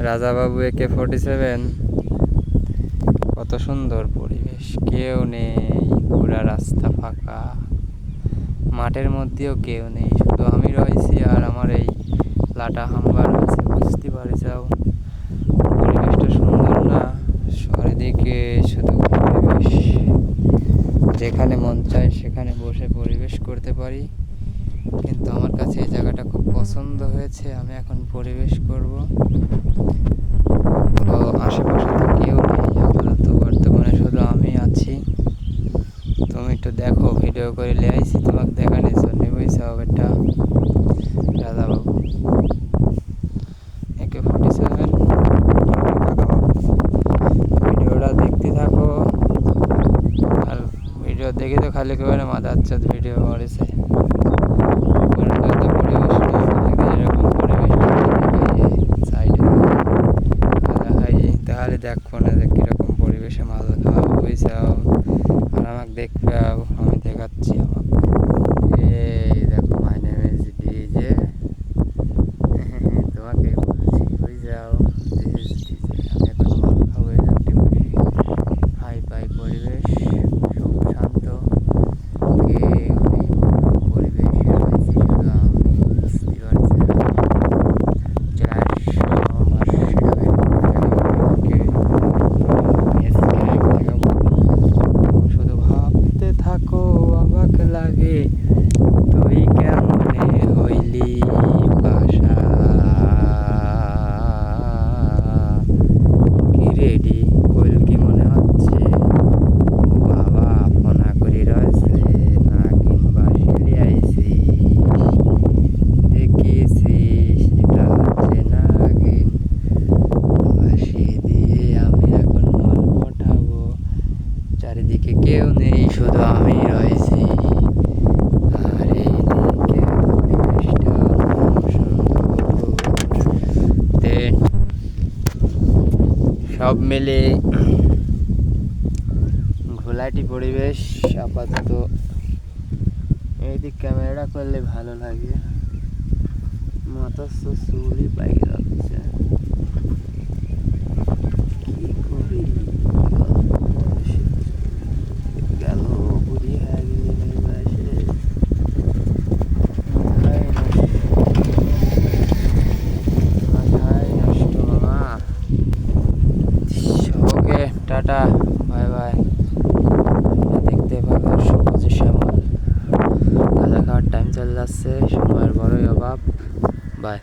Rajababu AK-47। কত সুন্দর পরিবেশ, কেউ নেই, পুরা রাস্তা ফাঁকা, মাঠের মধ্যেও কেউ নেই, শুধু আমি রয়েছি আর আমার এই লাটা হাম্বা রয়েছে। বুঝতে পারি যাও, পরিবেশটা সুন্দর না? চারিদিকে শুধু পরিবেশ, যেখানে মন চায় সেখানে বসে পরিবেশ করতে পারি। কিন্তু আমার কাছে এই জায়গাটা খুব পছন্দ হয়েছে, আমি এখন পরিবেশ করব। তো আশেপাশে তো কেউ নেই আপাতত, বর্তমানে শুধু আমি আছি। তুমি একটু দেখো, ভিডিও করে নিয়ে আইছি তোমাকে দেখানোর জন্য। বুঝছাও এটা রাজাবাবু AK-47। ভিডিওটা দেখতে থাকো, আর ভিডিও দেখে তো খালি করে মাথা আচ্ছা ভিডিও করেছে। তাহলে দেখো না যে কিরকম পরিবেশে মাছ খাওয়া বুঝছাও। আর আমাকে দেখবে, আমি দেখাচ্ছি আমাকে। এই দেখো, মাই নেম ইজ ডিজে। তোমাকে বলছি বুঝছাও, দিস ইজ ডিজে। আমি এখন মাছ খাবো, একটি হাই ফাই পরিবেশ, খুব শান্ত, কেউ নেই, পরিবেশে রয়েছি শুধু আমি। বুঝতে পারছি শুধু ভাবতে থাকো, অবাক লাগে তুই কেমনে হইলি বাসা। কি রেডি কইল কি মনে হচ্ছে? ও বাবা, ফোনা করি রয়েছে না কিংবা শিলি আইছি, দেখেছিস এটা হচ্ছে নাগিন। বাসি দিয়ে আমি এখন মাল পটাবো, চারিদিকে কেউ নেই, শুধু আমি রয়েছি। আর এইদিকে পরিবেশটা সুন্দর, সব মিলে ঘোলাটি পরিবেশ আপাতত। এইদিক ক্যামেরাটা করলে ভালো লাগে, মাথা তো চুলই পাই যাচ্ছে। কি করি গেল, বুড়ি হয়ে গেলি মেয়ে বয়সে। মাথায় নষ্ট মামা। ওকে, টাটা, বাই বাই। দেখতে পাবে সবুজ শ্যামল, খাওয়া টাইম চলে যাচ্ছে, সময়ের বড়ই অভাব। বাই।